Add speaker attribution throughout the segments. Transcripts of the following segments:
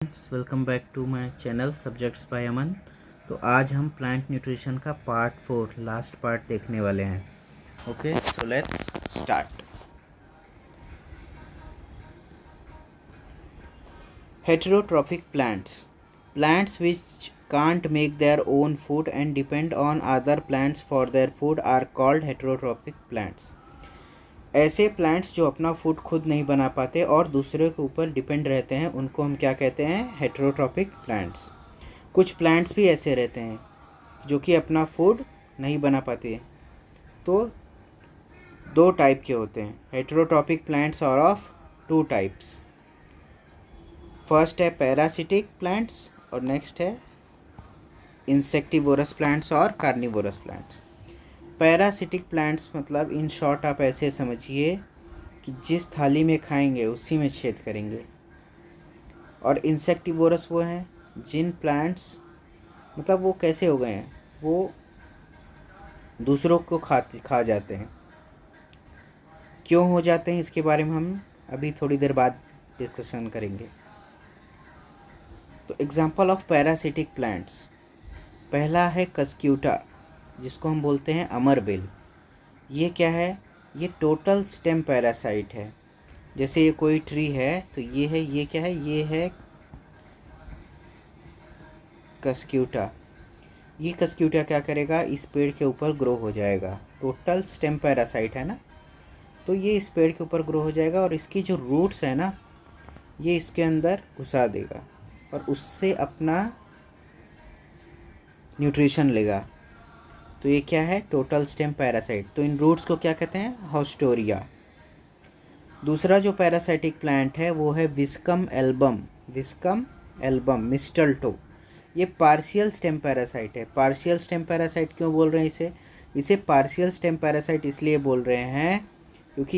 Speaker 1: Welcome back to my channel subjects by Aman. तो आज हम प्लांट न्यूट्रिशन का पार्ट 4 लास्ट पार्ट देखने वाले हैं। Okay, so let's start. Heterotrophic plants which can't make their own food and depend on other plants for their food are called heterotrophic plants। ऐसे plants जो अपना फूड खुद नहीं बना पाते और दूसरे के ऊपर डिपेंड रहते हैं उनको हम क्या कहते हैं? Heterotrophic plants. कुछ प्लांट्स भी ऐसे रहते हैं जो कि अपना फूड नहीं बना पाते। तो दो टाइप के होते हैं। हेटेरोट्रॉफिक प्लांट्स और ऑफ टू टाइप्स। फर्स्ट है पैरासिटिक प्लांट्स और नेक्स्ट है इंसेक्टिवोरस प्लांट्स और कार्निवोरस प्लांट्स। पैरासिटिक प्लांट्स मतलब इन शॉर्ट आप ऐसे समझिए कि जिस थाली में खाएंगे उसी में छेद करेंगे। और इंसेक्टिवोरस वो हैं जिन प्लांट्स मतलब वो कैसे हो गए हैं, वो दूसरों को खा जाते हैं। क्यों हो जाते हैं इसके बारे में हम अभी थोड़ी देर बाद डिस्कशन करेंगे। तो एग्जांपल ऑफ पैरासिटिक प्लांट्स, पहला है कस्क्यूटा जिसको हम बोलते हैं अमरबेल। ये क्या है? ये टोटल स्टेम पैरासाइट है। जैसे ये कोई ट्री है तो ये है, ये क्या है? ये है कस्क्यूटा। ये कस्क्यूटा क्या करेगा? इस पेड़ के ऊपर ग्रो हो जाएगा। टोटल स्टेम पैरासाइट है ना, तो ये इस पेड़ के ऊपर ग्रो हो जाएगा और इसकी जो रूट्स है ना, ये इसके अंदर घुसा देगा और उससे अपना न्यूट्रिशन लेगा। तो ये क्या है? Total stem parasite. तो इन रूट्स को क्या कहते हैं? हॉस्टोरिया। दूसरा जो पैरासाइटिक प्लांट है वो है विस्कम एल्बम मिस्टल्टो। ये पार्शियल स्टेम पैरासाइट है। पार्शियल स्टेम पैरासाइट क्यों बोल रहे हैं इसे? इसे पार्शियल स्टेम पैरासाइट इसलिए बोल रहे हैं क्योंकि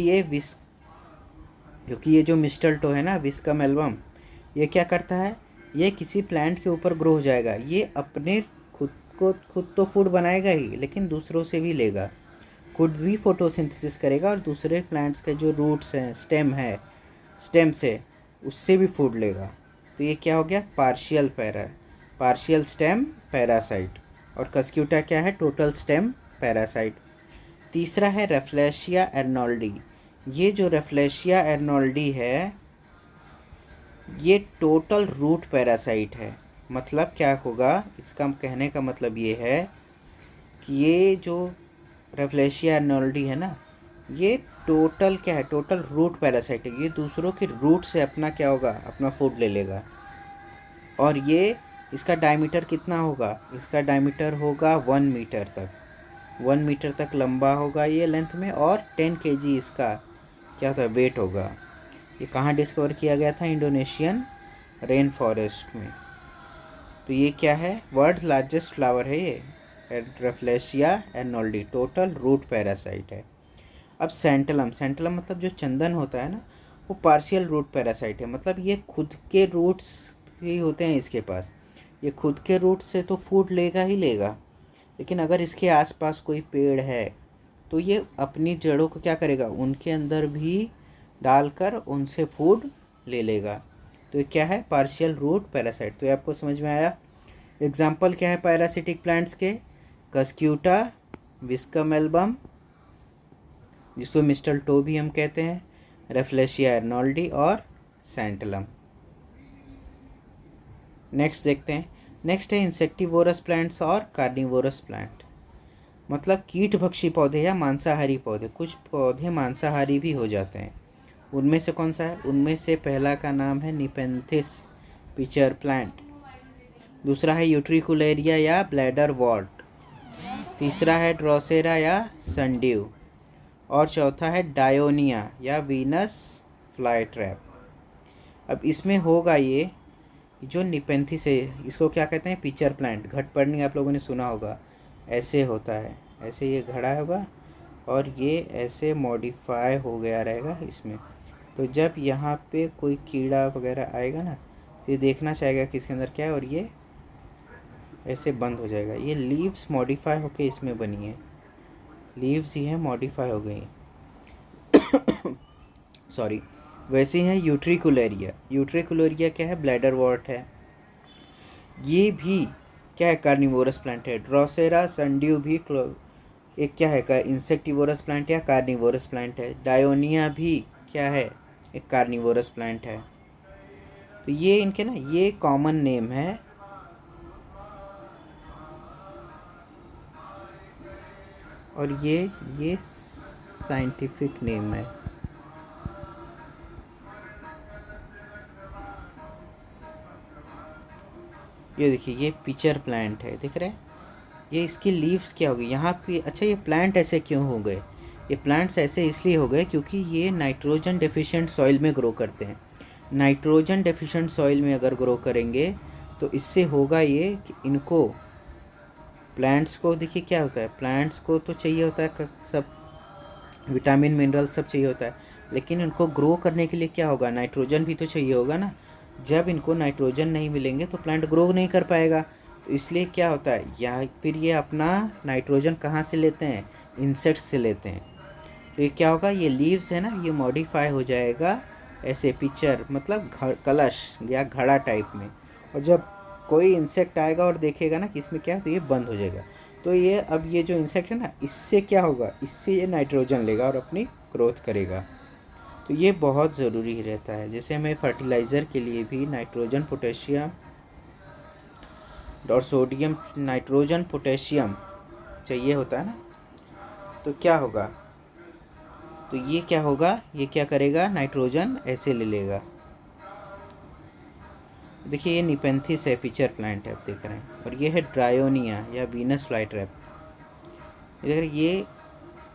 Speaker 1: ये जो मिस्टल्टो है ना, विस्कम एल्बम, ये क्या करता है? ये किसी प्लांट के ऊपर ग्रो हो जाएगा। ये अपने खुद तो फूड बनाएगा ही, लेकिन दूसरों से भी लेगा। खुद भी फोटोसिंथेसिस करेगा और दूसरे प्लांट्स के जो रूट्स हैं, स्टेम से उससे भी फूड लेगा। तो ये क्या हो गया? Partial stem parasite. और कस्क्यूटा क्या है? Total stem parasite. तीसरा है रेफ्लेशिया एर्नोल्डी। ये जो रेफ्लेशिया एर्नोल्डी है ये टोटल रूट पैरासाइट है। मतलब क्या होगा? इसका कहने का मतलब ये है कि ये जो रेफ्लेशिया एर्नोल्डी है ना, ये टोटल क्या है? टोटल रूट पैरासाइट है। ये दूसरों के रूट से अपना क्या होगा? अपना फूड ले लेगा। और ये इसका डायमीटर कितना होगा? इसका डायमीटर होगा 1 मीटर तक। 1 मीटर तक लंबा होगा ये लेंथ में, और 10 kg इसका क्या होता है? वेट होगा। ये कहाँ डिस्कवर किया गया था? इंडोनेशियन रेन फॉरेस्ट में। तो ये क्या है? वर्ल्ड्स लार्जेस्ट फ्लावर है ये, रेफ्लेशिया एर्नोल्डी। टोटल रूट पैरासाइट है। अब सेंटलम मतलब जो चंदन होता है ना, वो पार्शियल रूट पैरासाइट है। मतलब ये खुद के रूट्स भी होते हैं इसके पास। ये खुद के रूट से तो फूड लेगा ही लेगा, लेकिन अगर इसके आसपास कोई पेड़ है तो ये अपनी जड़ों को क्या करेगा? उनके अंदर भी डालकर उनसे फूड ले लेगा। तो ये क्या है? Partial root parasite. तो ये आपको समझ में आया। एग्जाम्पल क्या है पैरासिटिक प्लांट्स के? कस्क्यूटा, विस्कम एल्बम जिसको मिस्टल्टो भी हम कहते हैं, रेफ्लेशिया एर्नोल्डी और सैंटलम। नेक्स्ट देखते हैं। नेक्स्ट है इंसेक्टिवोरस प्लांट्स और कार्निवोरस प्लांट। मतलब कीटभक्षी पौधे या मांसाहारी पौधे। कुछ पौधे मांसाहारी भी हो जाते हैं। उनमें से कौन सा है? उनमें से पहला का नाम है निपेंथिस पिचर प्लांट। दूसरा है यूट्रिकुलेरिया या ब्लैडर वॉर्ट। तीसरा है ड्रोसेरा या सनड्यू। और चौथा है डायोनिया या वीनस फ्लाई ट्रैप। अब इसमें होगा ये जो निपेंथिस है, इसको क्या कहते हैं? Pitcher plant. घटपर्णी आप लोगों ने सुना होगा, ऐसे होता है, ऐसे ये घड़ा होगा और ये ऐसे मॉडिफाई हो गया रहेगा इसमें। तो जब यहाँ पे कोई कीड़ा वगैरह आएगा ना, तो ये देखना चाहेगा कि इसके अंदर क्या है, और ये ऐसे बंद हो जाएगा। ये लीव्स मॉडिफाई होके इसमें बनी है। लीव्स ही हैं मॉडिफाई हो गई सॉरी। वैसे ही है यूट्रिकुलेरिया। यूट्रिकुलेरिया क्या है? ब्लैडर वॉर्ट है। ये भी क्या है? कार्निवोरस प्लांट है। ड्रोसेरा संड्यू भी एक क्या है? इंसेक्टिवोरस प्लांट या कार्निवोरस प्लांट है। डायोनिया भी क्या है? एक कार्निवोरस प्लांट है। तो ये इनके ना ये कॉमन नेम है। और ये साइंटिफिक नेम है। ये देखिए, ये पिचर प्लांट है, दिख रहे हैं? ये इसकी लीव्स क्या हो गई यहाँ पे? अच्छा, ये प्लांट ऐसे क्यों हो गए? ये प्लांट्स ऐसे इसलिए हो गए क्योंकि ये नाइट्रोजन डेफिशिएंट सॉइल में ग्रो करते हैं। नाइट्रोजन डेफिशिएंट सॉइल में अगर ग्रो करेंगे तो इससे होगा ये कि इनको, प्लांट्स को देखिए क्या होता है, प्लांट्स को तो चाहिए होता है सब विटामिन मिनरल सब चाहिए होता है, लेकिन इनको ग्रो करने के लिए क्या होगा? नाइट्रोजन भी तो चाहिए होगा ना। जब इनको नाइट्रोजन नहीं मिलेंगे तो प्लांट ग्रो नहीं कर पाएगा। तो इसलिए क्या होता है, या फिर ये अपना नाइट्रोजन कहाँ से लेते हैं? इंसेक्ट्स से लेते हैं। तो ये क्या होगा, ये लीव्स है ना, ये मॉडिफाई हो जाएगा ऐसे पिक्चर, मतलब कलश या घड़ा टाइप में। और जब कोई इंसेक्ट आएगा और देखेगा ना कि इसमें क्या है, तो ये बंद हो जाएगा। तो ये अब ये जो इंसेक्ट है ना, इससे क्या होगा, इससे ये नाइट्रोजन लेगा और अपनी ग्रोथ करेगा। तो ये बहुत ज़रूरी रहता है। जैसे हमें फर्टिलाइज़र के लिए भी नाइट्रोजन पोटेशियम और सोडियम, नाइट्रोजन पोटेशियम चाहिए होता है ना। तो क्या होगा, तो ये क्या होगा, ये क्या करेगा, नाइट्रोजन ऐसे ले लेगा। देखिए ये निपेंथिस है, पिचर प्लांट है, आप देख रहे हैं। और ये है ड्रायोनिया या वीनस फ्लाईट्रैप। इधर ये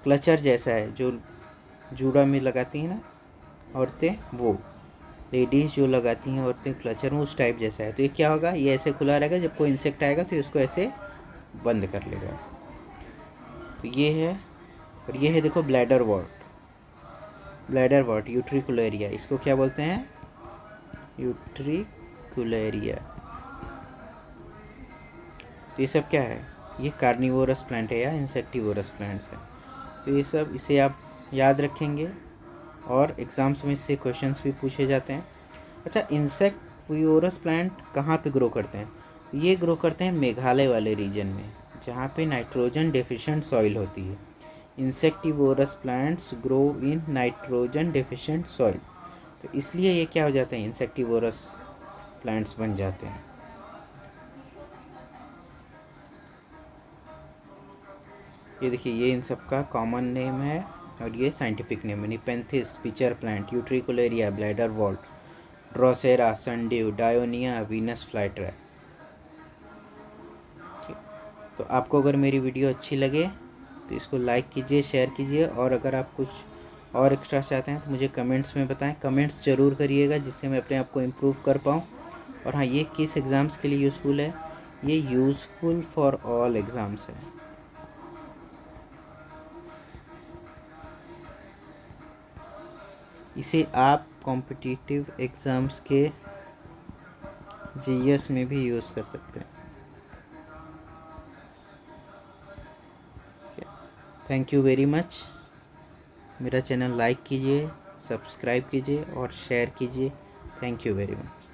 Speaker 1: क्लचर जैसा है जो जूड़ा में लगाती हैं ना औरतें, वो लेडीज़ जो लगाती हैं औरतें क्लचर में, उस टाइप जैसा है। तो ये क्या होगा, ये ऐसे खुला रहेगा, जब कोई इंसेक्ट आएगा तो इसको ऐसे बंद कर लेगा। तो ये है। और ये है देखो ब्लैडर वॉर्ट। ब्लैडर वॉर्ट यूट्रिकुलेरिया, इसको क्या बोलते हैं? यूट्रिकुलेरिया। तो ये सब क्या है? ये कार्निवोरस प्लांट है या इंसेक्टिवोरस प्लांट्स है। तो ये सब, इसे आप याद रखेंगे और एग्ज़ाम्स में इससे क्वेश्चंस भी पूछे जाते हैं। अच्छा, इंसेक्टिवोरस प्लांट कहाँ पे ग्रो करते हैं? ये ग्रो करते हैं मेघालय वाले रीजन में, जहाँ पे नाइट्रोजन डेफिशिएंट सॉइल होती है। Insectivorous plants grow in nitrogen deficient soil. तो इसलिए ये क्या हो जाते हैं, इंसेक्टिवोरस प्लांट्स बन जाते हैं। ये देखिए, ये इन सब का कॉमन नेम है और ये साइंटिफिक नेम है। Nepenthes pitcher plant, Utricularia, bladderwort, Drosera sundew, Dionaea, Venus flytrap. तो आपको अगर मेरी वीडियो अच्छी लगे तो इसको लाइक कीजिए, शेयर कीजिए। और अगर आप कुछ और एक्स्ट्रा चाहते हैं तो मुझे कमेंट्स में बताएं। कमेंट्स ज़रूर करिएगा जिससे मैं अपने आप को इम्प्रूव कर पाऊँ। और हाँ, ये किस एग्ज़ाम्स के लिए यूज़फुल है? ये यूज़फुल फॉर ऑल एग्ज़ाम्स है। इसे आप कॉम्पिटिटिव एग्ज़ाम्स के जीएस में भी यूज़ कर सकते हैं। Thank you very much. मेरा चैनल लाइक कीजिए, सब्सक्राइब कीजिए और शेयर कीजिए। Thank you very much.